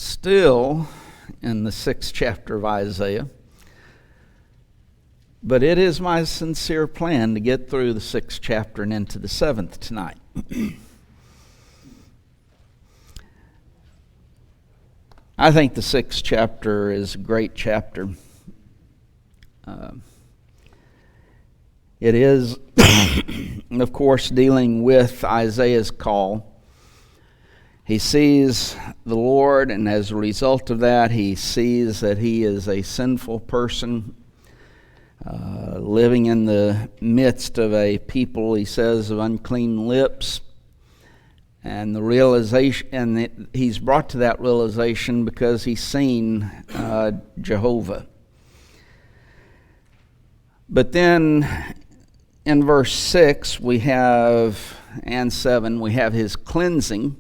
still in the 6th chapter of Isaiah, but it is my sincere plan to get through the 6th chapter and into the 7th tonight. I think the 6th chapter is a great chapter. It is, of course, dealing with Isaiah's call. He sees the Lord, and as a result of that, he sees that he is a sinful person, living in the midst of a people, he says, of unclean lips. And the realization, and he's brought to that realization because he's seen Jehovah. But then in verse 6 and 7, we have his cleansing.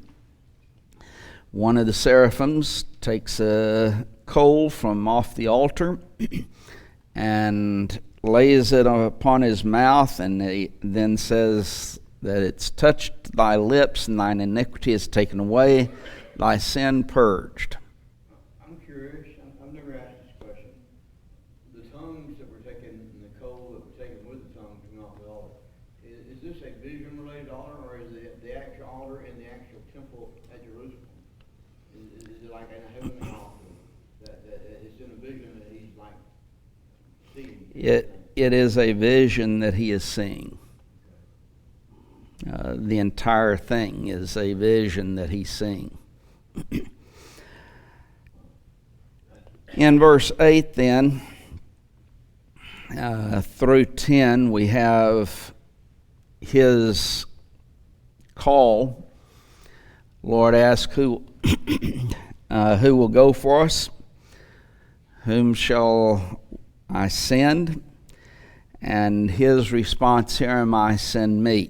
One of the seraphims takes a coal from off the altar and lays it upon his mouth, and he then says that it's touched thy lips, and thine iniquity is taken away, thy sin purged. I'm curious, I've never asked this question. The tongues that were taken, and the coal that were taken with the tongues from off the altar, is this a vision-related altar, or is it the actual altar in the actual temple at Jerusalem? Is it like in a heavenly altar that it's in a vision that he's like seeing? It is a vision that he is seeing. The entire thing is a vision that he's seeing. In verse 8 then, through 10, we have his call. Lord asks, who will go for us? Whom shall I send? And his response, here am I, send me.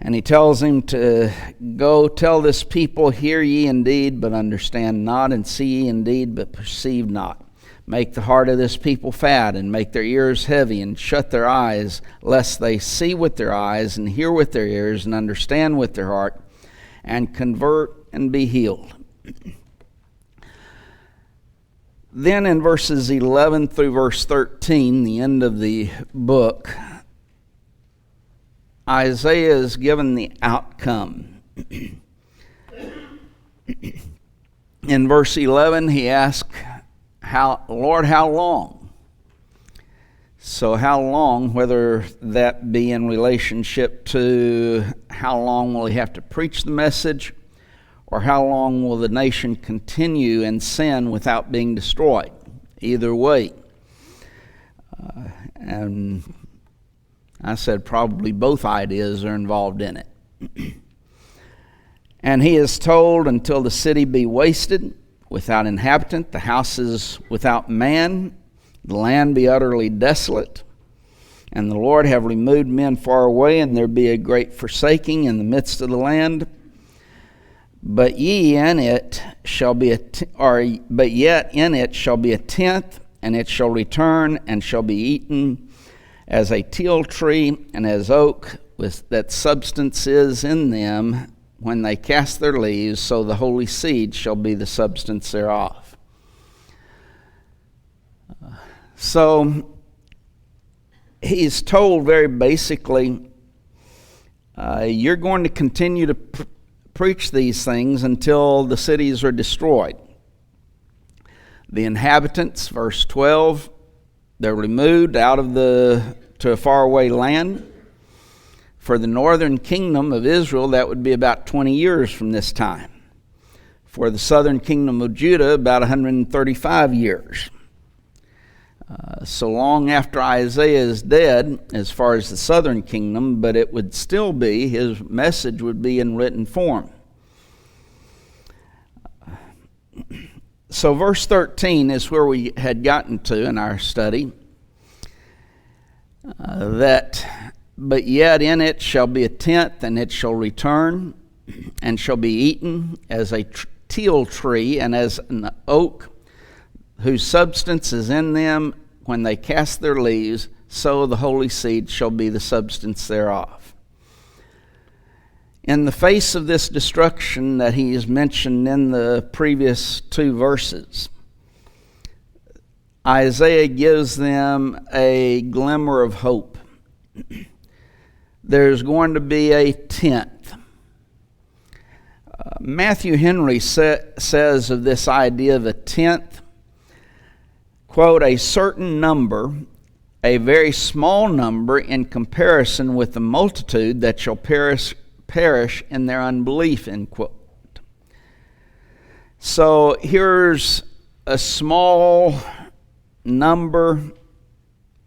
And he tells him to go tell this people, hear ye indeed, but understand not, and see ye indeed, but perceive not. Make the heart of this people fat, and make their ears heavy, and shut their eyes, lest they see with their eyes, and hear with their ears, and understand with their heart, and convert and be healed. Then in verses 11 through verse 13, the end of the book, Isaiah is given the outcome. In verse 11, he asks, Lord, how long? So how long, whether that be in relationship to how long will he have to preach the message, or how long will the nation continue in sin without being destroyed? Either way. And I said probably both ideas are involved in it. And he is told, until the city be wasted, without inhabitant, the houses without man, the land be utterly desolate, and the Lord have removed men far away, and there be a great forsaking in the midst of the land. But yet in it shall be a tenth, and it shall return and shall be eaten as a teal tree and as oak, with that substance is in them when they cast their leaves, so the holy seed shall be the substance thereof. So he's told very basically, you're going to continue to preach these things until the cities are destroyed. The inhabitants, verse 12, they're removed out of to a faraway land. For the northern kingdom of Israel, that would be about 20 years from this time. For the southern kingdom of Judah, about 135 years. So long after Isaiah is dead, as far as the southern kingdom, but it would still be, his message would be in written form. So verse 13 is where we had gotten to in our study. But yet in it shall be a tenth, and it shall return, and shall be eaten as a teal tree, and as an oak, whose substance is in them when they cast their leaves, so the holy seed shall be the substance thereof. In the face of this destruction that he has mentioned in the previous 2 verses, Isaiah gives them a glimmer of hope. There's going to be a 10th. Matthew Henry says of this idea of a 10th, quote, a certain number, a very small number in comparison with the multitude that shall perish in their unbelief, end quote. So here's a small number,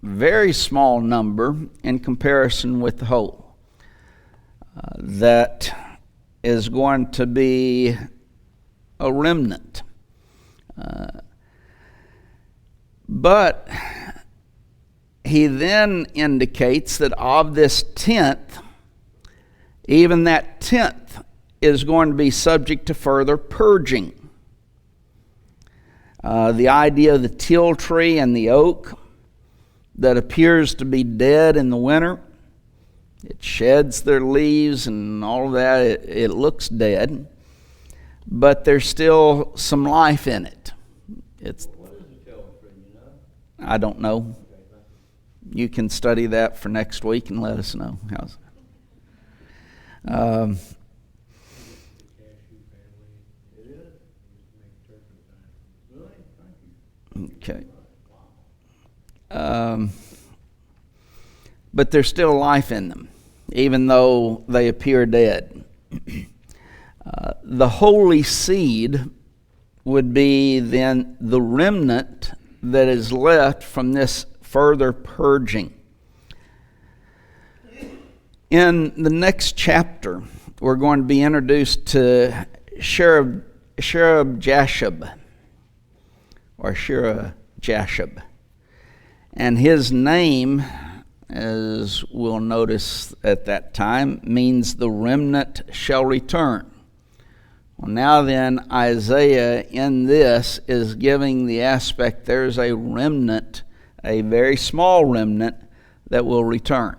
very small number in comparison with the whole, that is going to be a remnant. But he then indicates that of this 10th, even that 10th is going to be subject to further purging. The idea of the teal tree and the oak that appears to be dead in the winter, it sheds their leaves and all of that, it looks dead, but there's still some life in it. What is the teal tree, you know? I don't know. You can study that for next week and let us know. How's it? Okay. But there's still life in them, even though they appear dead. The holy seed would be then the remnant that is left from this further purging. In the next chapter, we're going to be introduced to Cherub-Jashub, or Shira-Jashub. And his name, as we'll notice at that time, means the remnant shall return. Well, now then, Isaiah in this is giving the aspect there's a remnant, a very small remnant, that will return.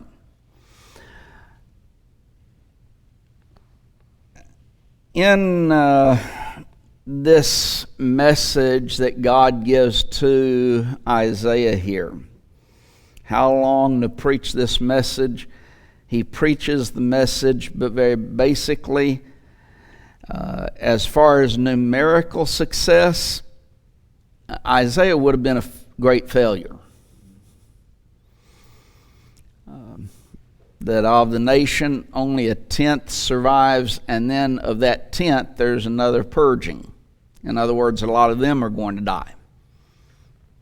In this message that God gives to Isaiah here, how long to preach this message? He preaches the message, but very basically, as far as numerical success, Isaiah would have been a great failure. That of the nation, only a 10th survives, and then of that 10th, there's another purging. In other words, a lot of them are going to die.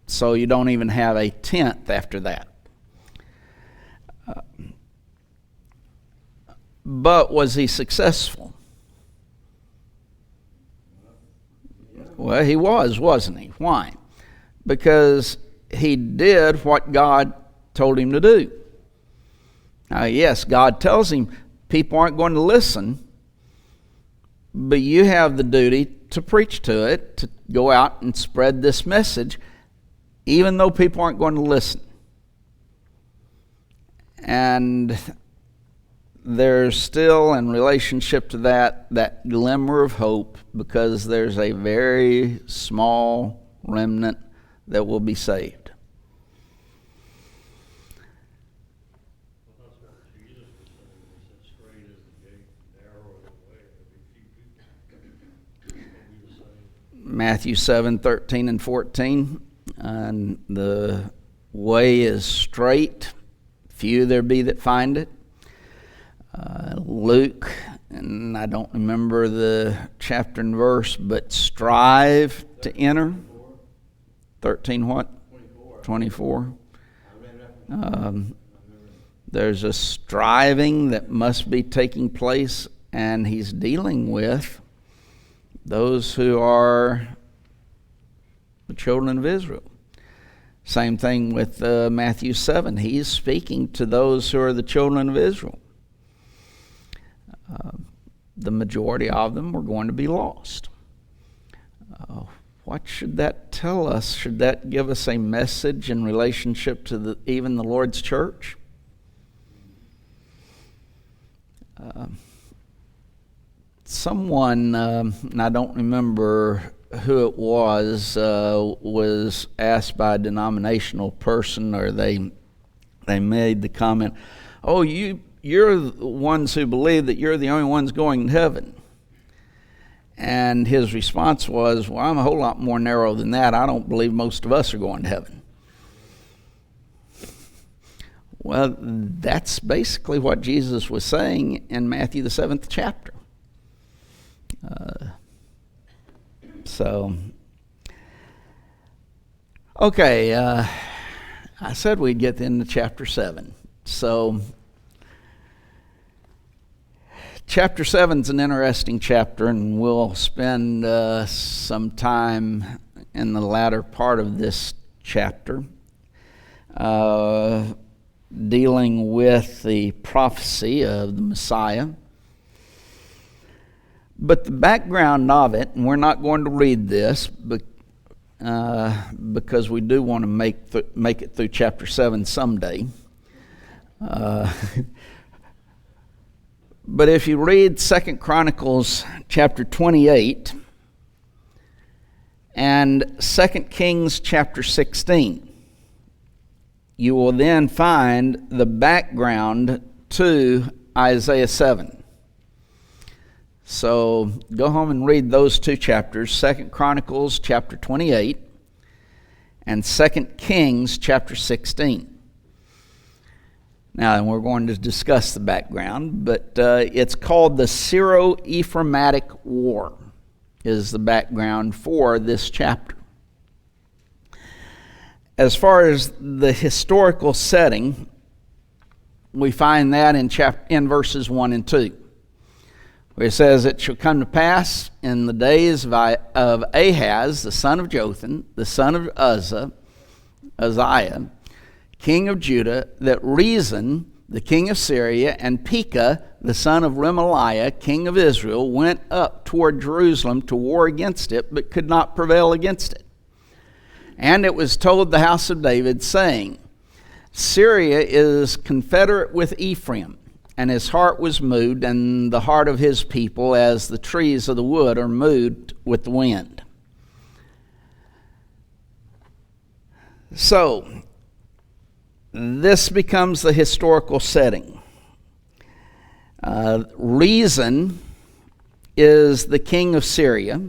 So you don't even have a 10th after that. But was he successful? Well, he was, wasn't he? Why? Because he did what God told him to do. Now, yes, God tells him people aren't going to listen, but you have the duty to preach to it, to go out and spread this message, even though people aren't going to listen. And there's still, in relationship to that glimmer of hope, because there's a very small remnant that will be saved. Matthew 7:13 and 14, and the way is straight, few there be that find it. Luke, and I don't remember the chapter and verse, but strive to enter. 13 what? 24. There's a striving that must be taking place, and he's dealing with those who are the children of Israel. Same thing with Matthew 7. He's speaking to those who are the children of Israel. The majority of them were going to be lost. What should that tell us? Should that give us a message in relationship to even the Lord's church? Someone, and I don't remember who it was asked by a denominational person, or they made the comment, "Oh, you're the ones who believe that you're the only ones going to heaven." And his response was, "Well, I'm a whole lot more narrow than that. I don't believe most of us are going to heaven." Well, that's basically what Jesus was saying in Matthew the 7th chapter. Okay, I said we'd get into chapter 7. So, chapter 7 is an interesting chapter, and we'll spend some time in the latter part of this chapter dealing with the prophecy of the Messiah. But the background of it, and we're not going to read this, because we do want to make it through chapter 7 someday. But if you read 2 Chronicles chapter 28 and 2 Kings chapter 16, you will then find the background to Isaiah 7. So go home and read those two chapters, 2 Chronicles chapter 28 and 2 Kings chapter 16. Now, we're going to discuss the background, but it's called the Syro-Ephraimitic War is the background for this chapter. As far as the historical setting, we find that in verses 1 and 2. Where it says, "It shall come to pass in the days of Ahaz, the son of Jotham, the son of Uzziah, king of Judah, that Rezin, the king of Syria, and Pekah, the son of Remaliah, king of Israel, went up toward Jerusalem to war against it, but could not prevail against it. And it was told the house of David, saying, Syria is confederate with Ephraim, and his heart was moved, and the heart of his people, as the trees of the wood are moved with the wind." So, this becomes the historical setting. Rezin is the king of Syria,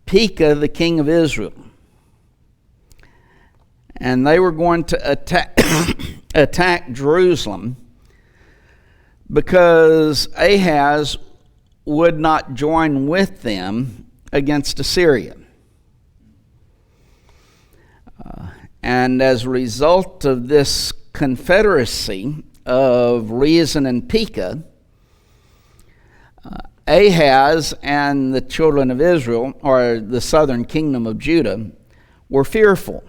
Pekah the king of Israel. And they were going to attack Jerusalem because Ahaz would not join with them against Assyria. And as a result of this confederacy of Rezin and Pekah, Ahaz and the children of Israel, or the southern kingdom of Judah, were fearful.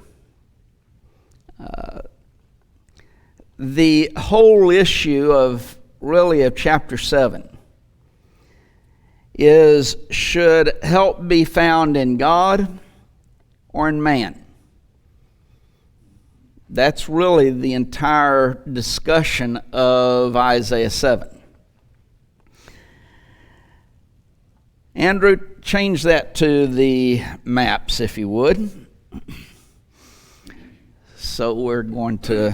The whole issue of chapter 7 is, should help be found in God or in man? That's really the entire discussion of Isaiah 7. Andrew, change that to the maps, if you would. So we're going to,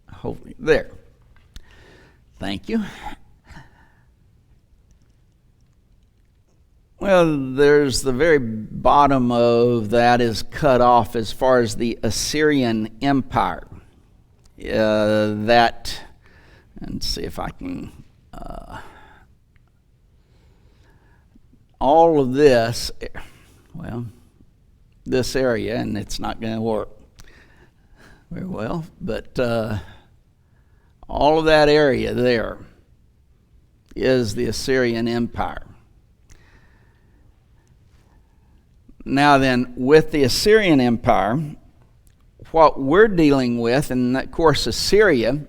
hopefully, there. Thank you. Well, there's the very bottom of that is cut off as far as the Assyrian Empire. Let's see if I can, all of this, this area, and it's not going to work very well, but all of that area there is the Assyrian Empire. Now then, with the Assyrian Empire, what we're dealing with, and of course Assyria,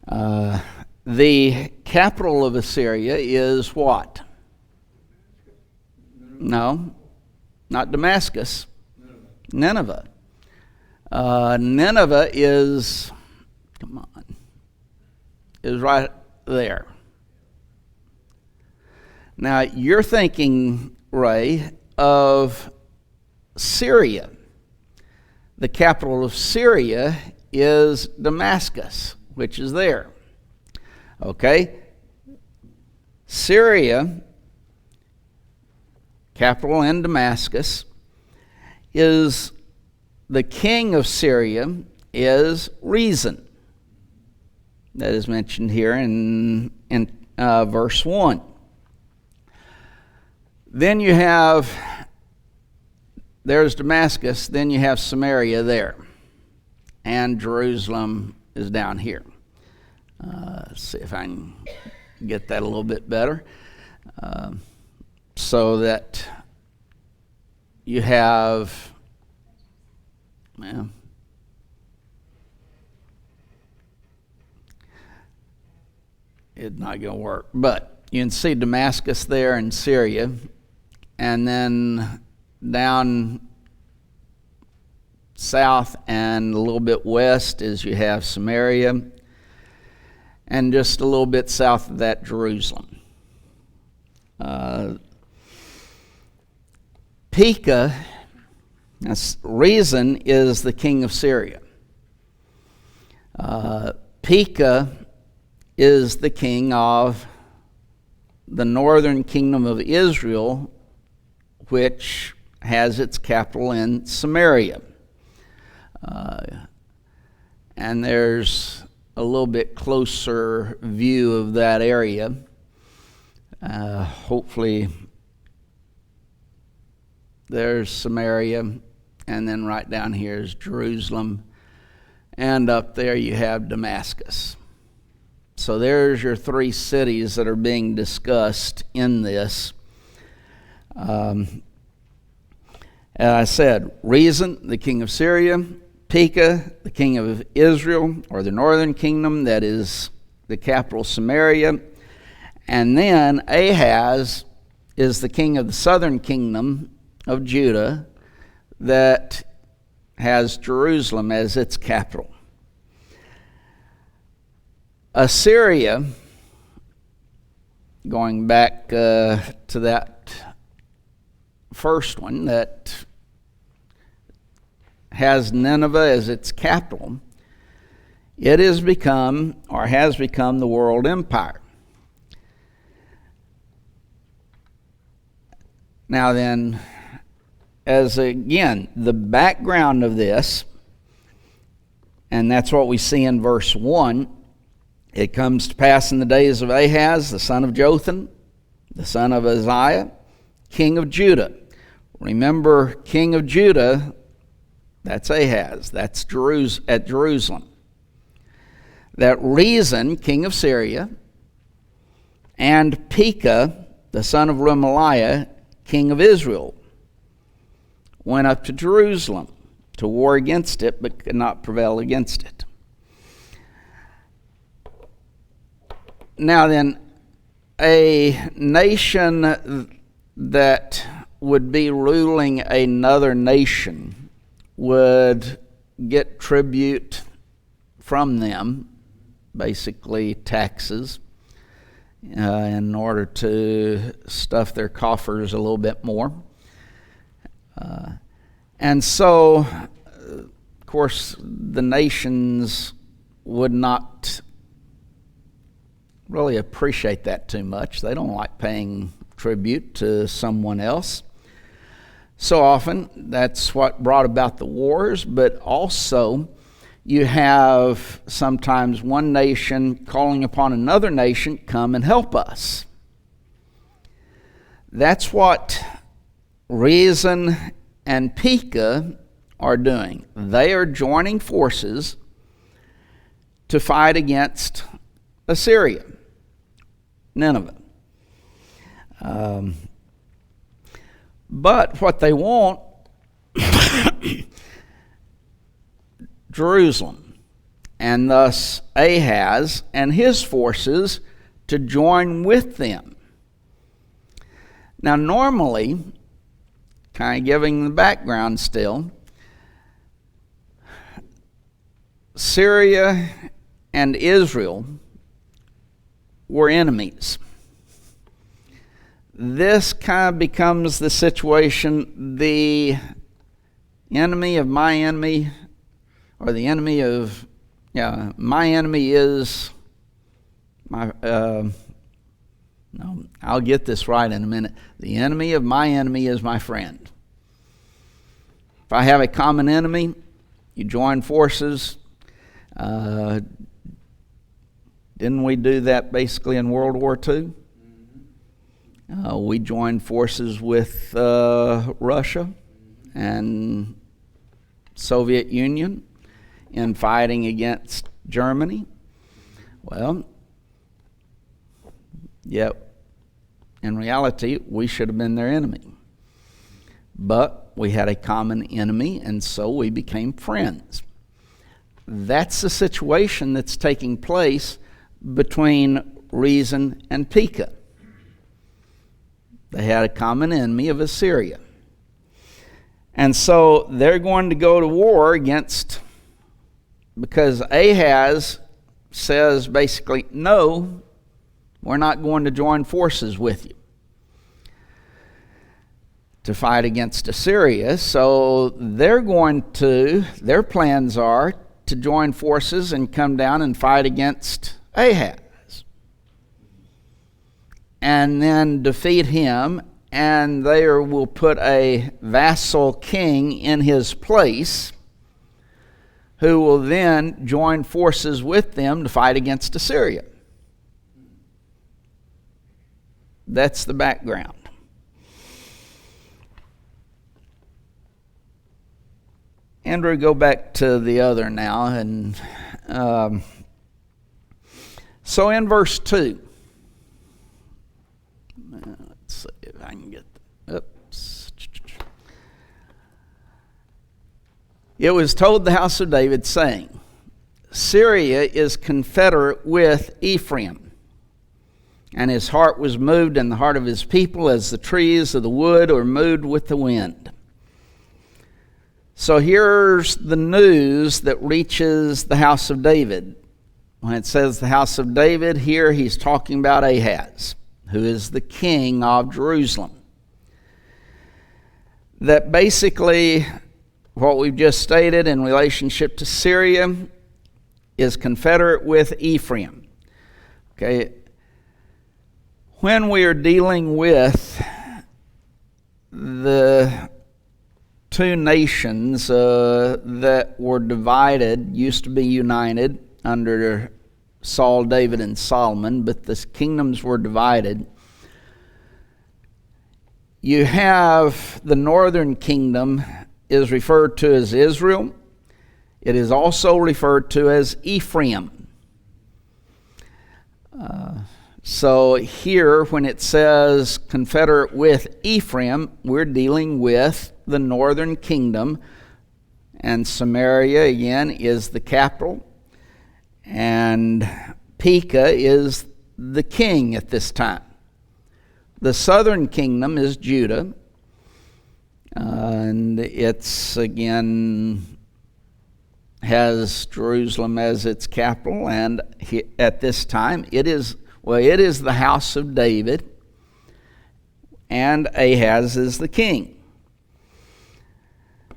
the capital of Assyria is what? No, not Damascus. Nineveh. Nineveh is right there. Now, you're thinking, Ray, of Syria. The capital of Syria is Damascus, which is there. Okay? Syria, capital in Damascus, is the king of Syria is Rezin. That is mentioned here in verse 1. Then you have, there's Damascus, then you have Samaria there. And Jerusalem is down here. Let's see if I can get that a little bit better. So that you have, well, it's not going to work. But you can see Damascus there in Syria. And then down south and a little bit west is you have Samaria. And just a little bit south of that, Jerusalem. Pekah, Rezin is the king of Syria. Pekah is the king of the northern kingdom of Israel, which has its capital in Samaria. And there's a little bit closer view of that area. Hopefully there's Samaria, and then right down here is Jerusalem, and up there you have Damascus. So there's your three cities that are being discussed in this. As I said, Rezin, the king of Syria, Pekah, the king of Israel, or the northern kingdom, that is the capital Samaria. And then Ahaz is the king of the southern kingdom of Judah that has Jerusalem as its capital. Assyria, going back to that first one that has Nineveh as its capital, it has become the world empire. Now then, as again, the background of this, and that's what we see in verse 1, it comes to pass in the days of Ahaz, the son of Jotham, the son of Uzziah, king of Judah. Remember, king of Judah, that's Ahaz, that's at Jerusalem. That Rezin, king of Syria, and Pekah, the son of Remaliah, king of Israel, went up to Jerusalem to war against it, but could not prevail against it. Now then, a nation that would be ruling another nation would get tribute from them, basically taxes, in order to stuff their coffers a little bit more. And so, of course, the nations would not really appreciate that too much. They don't like paying tribute to someone else. So often, that's what brought about the wars, but also you have sometimes one nation calling upon another nation, come and help us. That's what Rezin and Pekah are doing. They are joining forces to fight against Assyria, Nineveh. But what they want, Jerusalem, and thus Ahaz and his forces to join with them. Now normally, kind of giving the background still, Syria and Israel were enemies. this kind of becomes the situation. The enemy of my enemy, or the enemy of, my enemy is my, no, I'll get this right in a minute. The enemy of my enemy is my friend. If I have a common enemy, you join forces. Didn't we do that basically in World War II? We joined forces with Russia and Soviet Union in fighting against Germany. Well, in reality, we should have been their enemy. But we had a common enemy, and so we became friends. That's the situation that's taking place between Rezin and Pekah. They had a common enemy of Assyria. And so they're going to go to war against, because Ahaz says basically, no, we're not going to join forces with you to fight against Assyria. So their plans are to join forces and come down and fight against Ahaz, and then defeat him, and they will put a vassal king in his place, who will then join forces with them to fight against Assyria. That's the background. Andrew, go back to the other now. And so in verse 2, let's see if I can get oops. It was told the house of David, saying, Syria is confederate with Ephraim, and his heart was moved in the heart of his people as the trees of the wood are moved with the wind. So here's the news that reaches the house of David. When it says the house of David, here he's talking about Ahaz, who is the king of Jerusalem. That basically what we've just stated in relationship to Syria is confederate with Ephraim. Okay. When we are dealing with the two nations that were divided, used to be united under Saul, David, and Solomon, but the kingdoms were divided. You have the northern kingdom is referred to as Israel. It is also referred to as Ephraim. So here, when it says confederate with Ephraim, we're dealing with the northern kingdom, and Samaria, again, is the capital, and Pekah is the king at this time. The southern kingdom is Judah, and it's, again, has Jerusalem as its capital, and at this time it is the house of David, and Ahaz is the king.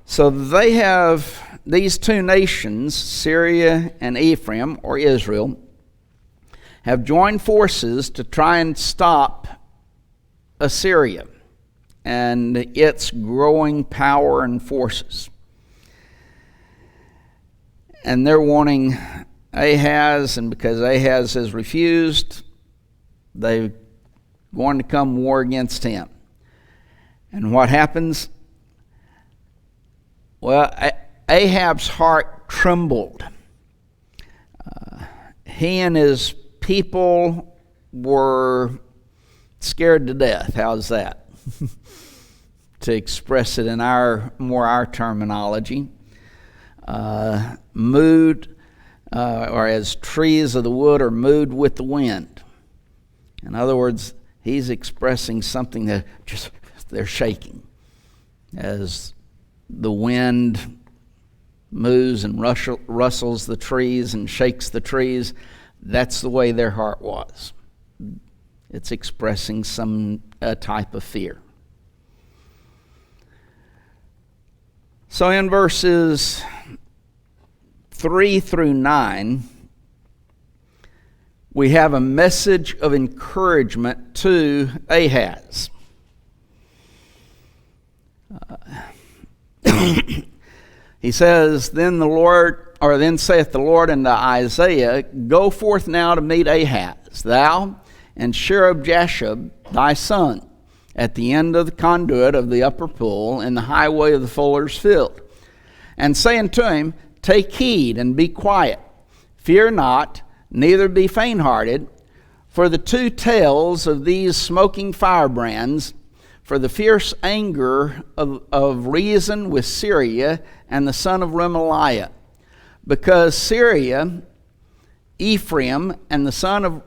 So they have these two nations, Syria and Ephraim, or Israel, have joined forces to try and stop Assyria and its growing power and forces. And they're wanting Ahaz, and because Ahaz has refused, they're going to come war against him. And what happens? Well, Ahab's heart trembled. He and his people were scared to death. How's that? To express it in our terminology. Moved, or as trees of the wood are moved with the wind. In other words, he's expressing something that just they're shaking as the wind moves and rustles the trees and shakes the trees. That's the way their heart was. It's expressing some type of fear. So in verses 3 through 9, we have a message of encouragement to Ahaz. He says, then saith the Lord unto Isaiah, go forth now to meet Ahaz, thou and Shearab-Jashub thy son, at the end of the conduit of the upper pool, in the highway of the fuller's field. And say unto him, take heed and be quiet, fear not, neither be faint-hearted, for the two tails of these smoking firebrands, for the fierce anger of reason with Syria and the son of Remaliah. Because Syria, Ephraim, and the son of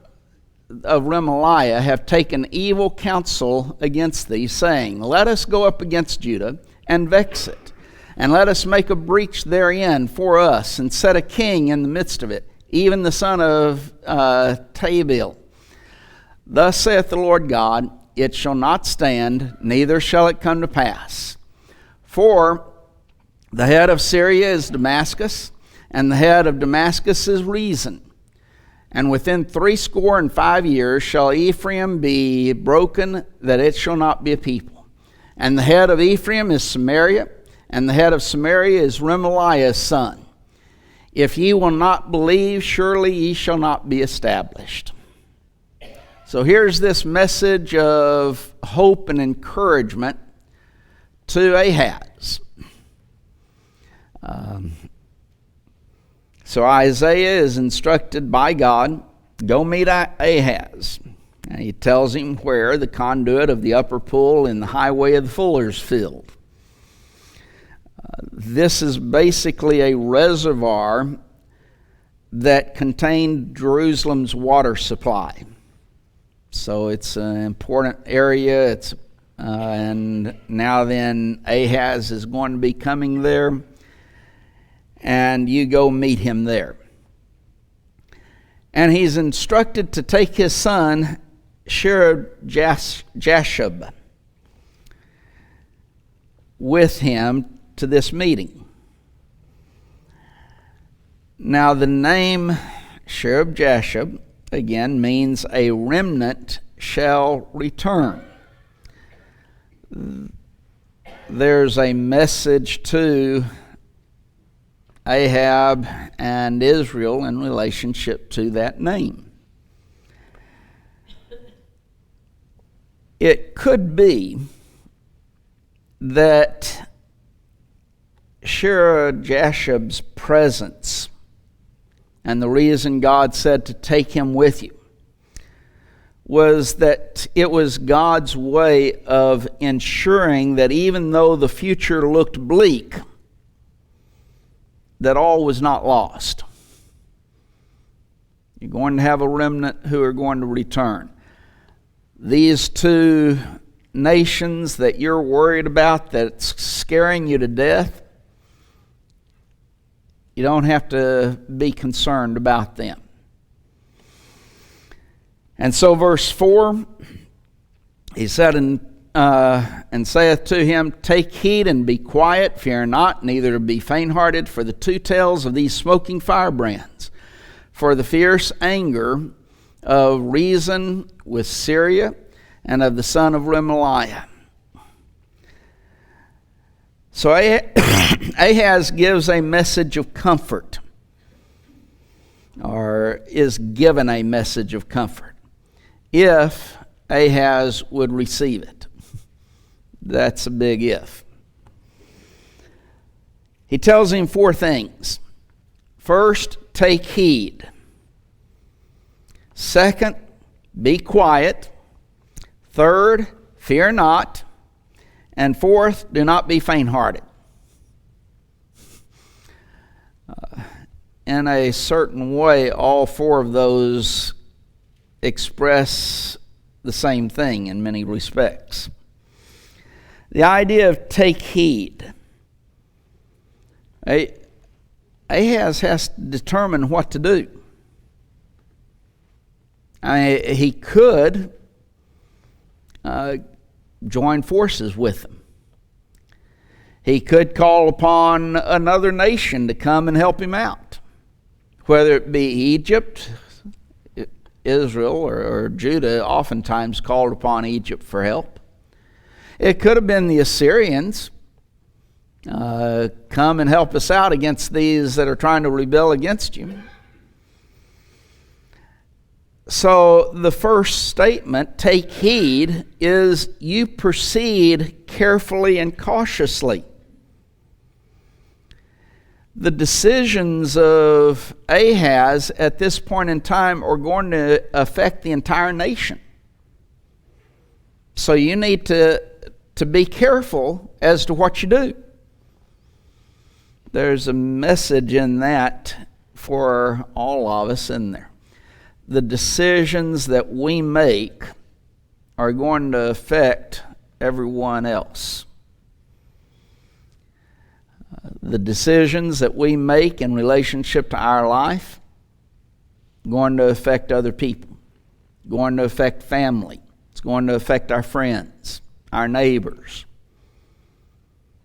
Remaliah have taken evil counsel against thee, saying, let us go up against Judah and vex it, and let us make a breach therein for us, and set a king in the midst of it, even the son of Tabil. Thus saith the Lord God, it shall not stand, neither shall it come to pass. For the head of Syria is Damascus, and the head of Damascus is reason. And within 65 years shall Ephraim be broken, that it shall not be a people. And the head of Ephraim is Samaria, and the head of Samaria is Remaliah's son. If ye will not believe, surely ye shall not be established. So here's this message of hope and encouragement to Ahaz. So Isaiah is instructed by God, go meet Ahaz. And he tells him where, the conduit of the upper pool in the highway of the fuller's field. This is basically a reservoir that contained Jerusalem's water supply. So it's an important area. And now then Ahaz is going to be coming there, and you go meet him there. And he's instructed to take his son Shearab-Jashub with him to this meeting. Now the name Shearab-Jashub again means a remnant shall return. There's a message to Ahab and Israel in relationship to that name. It could be that Shearab-Jashub's presence, and the reason God said to take him with you, was that it was God's way of ensuring that even though the future looked bleak, that all was not lost. You're going to have a remnant who are going to return. These two nations that you're worried about, that's scaring you to death, you don't have to be concerned about them. And so verse 4, he said, and saith to him, take heed and be quiet, fear not, neither be faint-hearted, for the two tails of these smoking firebrands, for the fierce anger of reason with Syria and of the son of Remaliah. So Ahaz gives a message of comfort, or is given a message of comfort, if Ahaz would receive it. That's a big if. He tells him 4 things. First, take heed. Second, be quiet. Third, fear not. And fourth, do not be faint-hearted. In a certain way, all 4 of those express the same thing in many respects. The idea of take heed. Ahaz has to determine what to do. He could join forces with them. He could call upon another nation to come and help him out, whether it be Egypt. Israel or Judah oftentimes called upon Egypt for help. It could have been the Assyrians. Come and help us out against these that are trying to rebel against you. So the first statement, take heed, is you proceed carefully and cautiously. The decisions of Ahaz at this point in time are going to affect the entire nation. So you need to be careful as to what you do. There's a message in that for all of us in there. The decisions that we make are going to affect everyone else. The decisions that we make in relationship to our life are going to affect other people, going to affect family. It's going to affect our friends, our neighbors.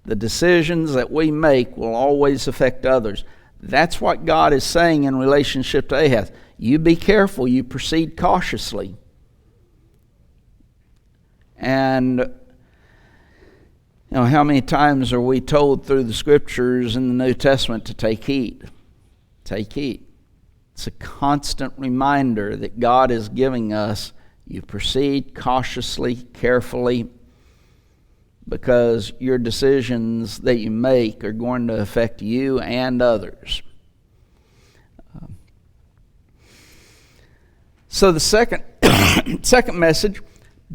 The decisions that we make will always affect others. That's what God is saying in relationship to Ahaz. You be careful, you proceed cautiously. And how many times are we told through the Scriptures in the New Testament to take heed? Take heed. It's a constant reminder that God is giving us, you proceed cautiously, carefully, because your decisions that you make are going to affect you and others. So the second message,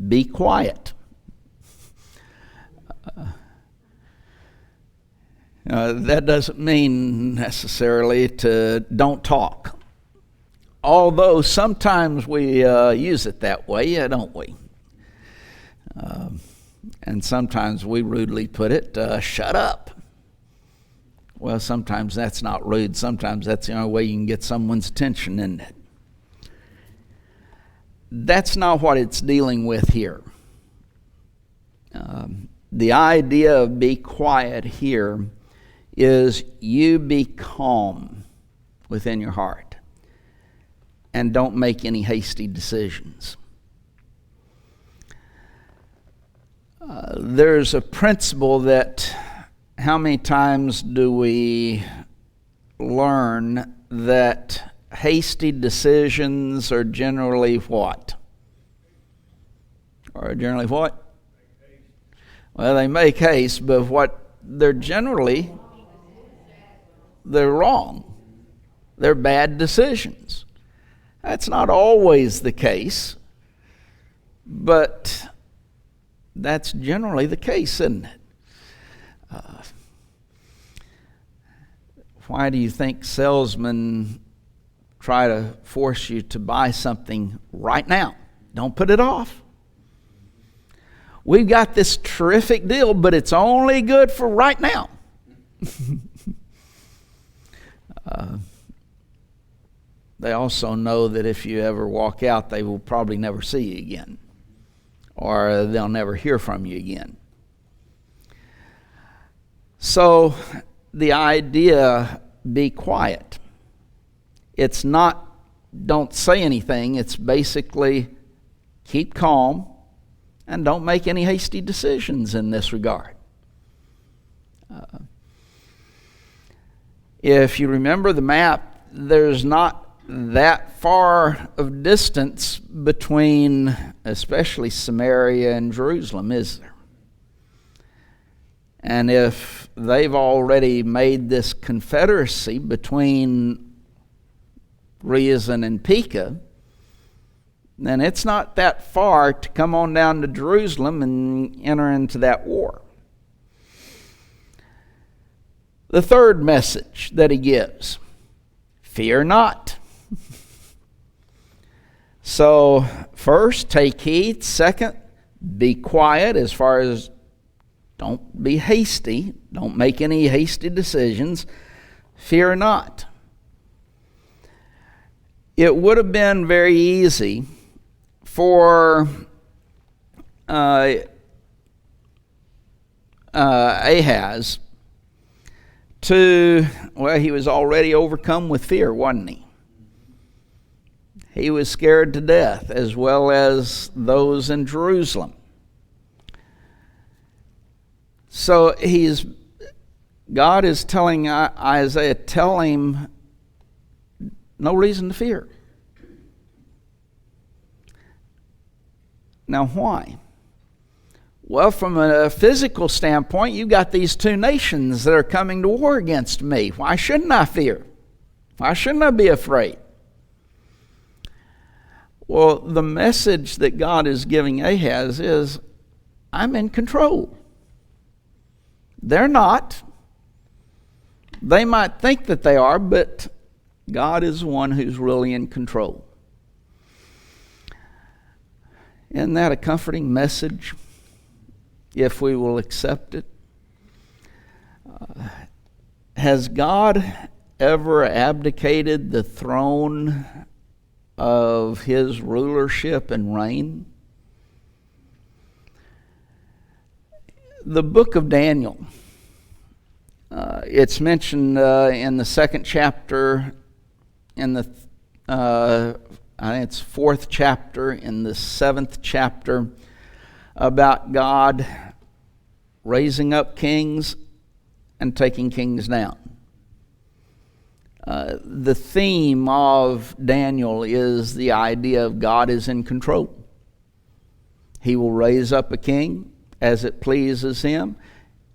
be quiet. That doesn't mean necessarily to don't talk. Although sometimes we use it that way, don't we? And sometimes we rudely put it, shut up. Well, sometimes that's not rude. Sometimes that's the only way you can get someone's attention, isn't it? That's not what it's dealing with here. The idea of be quiet here is you be calm within your heart and don't make any hasty decisions. There's a principle that how many times do we learn that hasty decisions are generally what? Are generally what? Well, they make haste, but what they're wrong. They're bad decisions. That's not always the case, but that's generally the case, isn't it? Why do you think salesmen try to force you to buy something right now? Don't put it off. We've got this terrific deal, but it's only good for right now. They also know that if you ever walk out, they will probably never see you again, or they'll never hear from you again. So the idea, be quiet. It's not don't say anything. It's basically keep calm and don't make any hasty decisions in this regard. If you remember the map, there's not that far of distance between especially Samaria and Jerusalem, is there? And if they've already made this confederacy between Rezin and Pekah, then it's not that far to come on down to Jerusalem and enter into that war. The third message that he gives, fear not. So, first, take heed. Second, be quiet as far as don't be hasty. Don't make any hasty decisions. Fear not. It would have been very easy for Ahaz to, well, he was already overcome with fear, wasn't he? He was scared to death, as well as those in Jerusalem. So God is telling Isaiah, tell him no reason to fear. Now why? Well, from a physical standpoint, you've got these two nations that are coming to war against me. Why shouldn't I fear? Why shouldn't I be afraid? Well, the message that God is giving Ahaz is, I'm in control. They're not. They might think that they are, but God is the one who's really in control. Isn't that a comforting message, if we will accept it? Has God ever abdicated the throne of his rulership and reign? The book of Daniel, it's mentioned in the second chapter, in the I think it's fourth chapter, in the seventh chapter, about God raising up kings and taking kings down. The theme of Daniel is the idea of God is in control. He will raise up a king as it pleases him.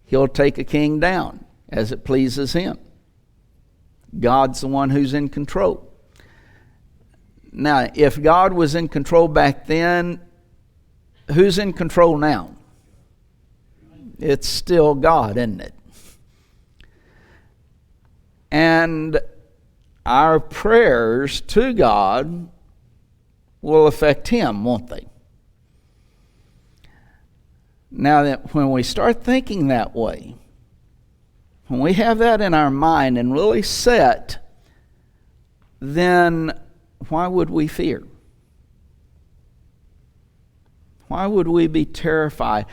He'll take a king down as it pleases him. God's the one who's in control. Now, if God was in control back then, who's in control now? It's still God, isn't it? And our prayers to God will affect him, won't they? Now, that when we start thinking that way, when we have that in our mind and really set, then why would we fear? Why would we be terrified?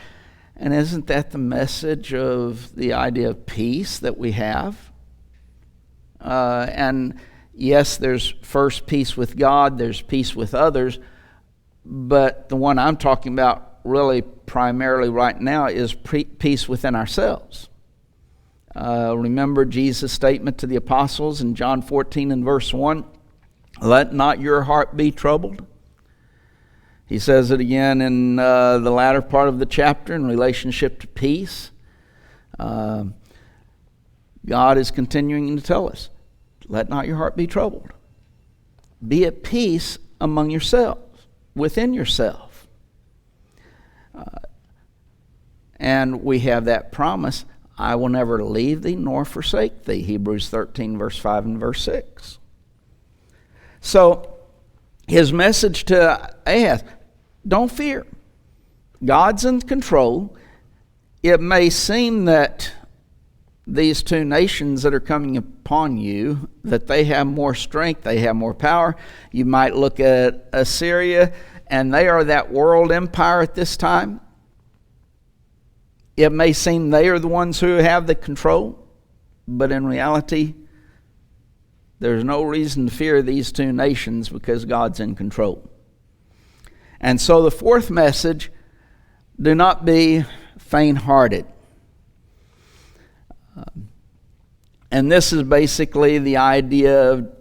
And isn't that the message of the idea of peace that we have? And yes, there's first peace with God, there's peace with others, but the one I'm talking about really primarily right now is peace within ourselves. Remember Jesus' statement to the apostles in John 14 and verse 1, let not your heart be troubled. He says it again in the latter part of the chapter in relationship to peace. God is continuing to tell us, let not your heart be troubled. Be at peace among yourselves, within yourself. And we have that promise, I will never leave thee nor forsake thee, Hebrews 13, verse 5 and verse 6. So, his message to Ahaz, don't fear. God's in control. It may seem that these two nations that are coming upon you, that they have more strength, they have more power. You might look at Assyria, and they are that world empire at this time. It may seem they are the ones who have the control, but in reality, there's no reason to fear these two nations because God's in control. And so the fourth message, do not be faint-hearted. And this is basically the idea of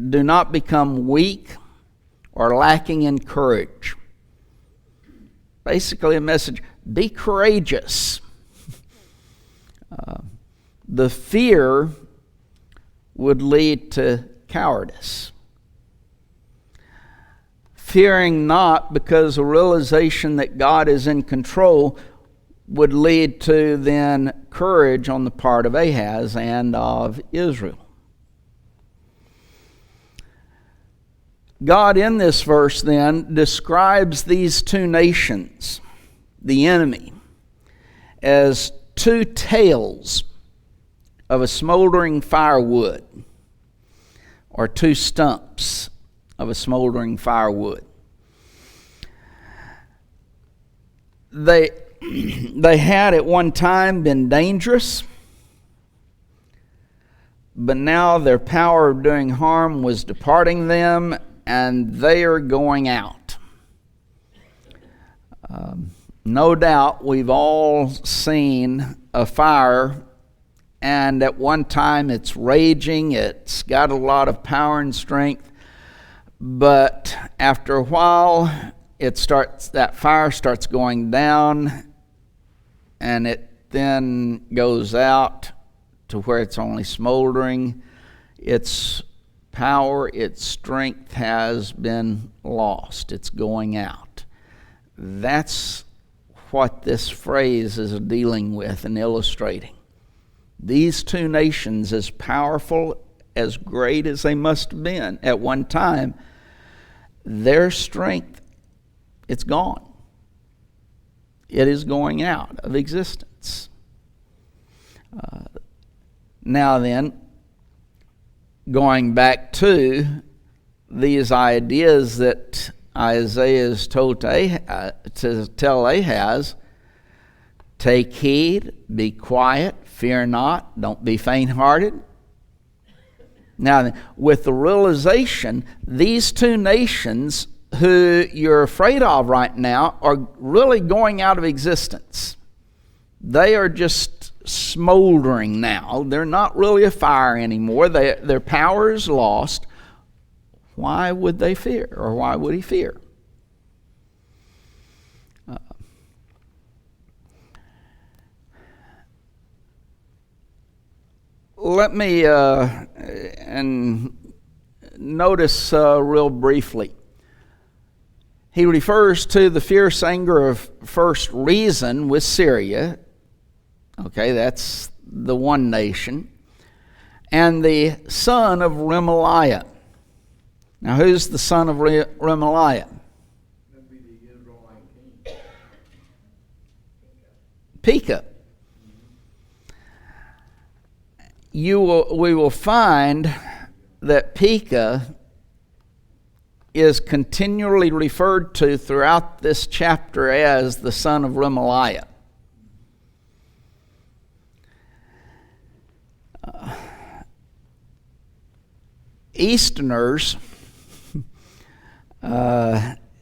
do not become weak or lacking in courage. Basically a message, be courageous. The fear would lead to cowardice. Fearing not because the realization that God is in control would lead to then courage on the part of Ahaz and of Israel. God in this verse then describes these two nations, the enemy, as two tails of a smoldering firewood, or two stumps of a smoldering firewood. they had at one time been dangerous, but now their power of doing harm was departing them, and they are going out. No doubt we've all seen a fire, and at one time it's raging, it's got a lot of power and strength, but after a while that fire starts going down, and it then goes out to where it's only smoldering. Its power, its strength has been lost. It's going out. That's what this phrase is dealing with and illustrating. These two nations, as powerful, as great as they must have been at one time, their strength, it's gone. It is going out of existence. Now then, going back to these ideas that Isaiah is told to tell Ahaz, take heed, be quiet, fear not, don't be faint-hearted. Now, with the realization, these two nations who you're afraid of right now are really going out of existence. They are just smoldering now. They're not really a fire anymore. Their power is lost. Why would they fear, or why would he fear? Let me and notice real briefly. He refers to the fierce anger of first reason with Syria. Okay, that's the one nation. And the son of Remaliah. Now, who's the son of Remaliah? That'd be the Israelite king. Pekah. We will find that Pekah is continually referred to throughout this chapter as the son of Remaliah. Easterners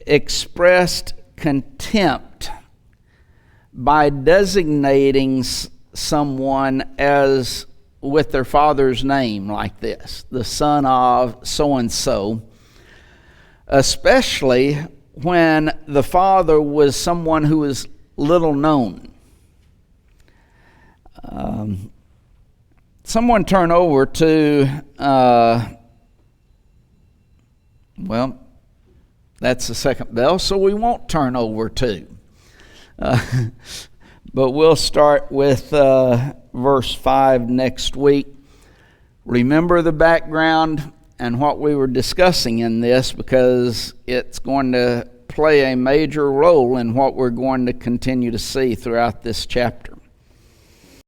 expressed contempt by designating someone as with their father's name like this, the son of so-and-so, especially when the father was someone who was little known. Someone turn over to, well, that's the second bell, so we won't turn over to. But we'll start with verse 5 next week. Remember the background and what we were discussing in this, because it's going to play a major role in what we're going to continue to see throughout this chapter.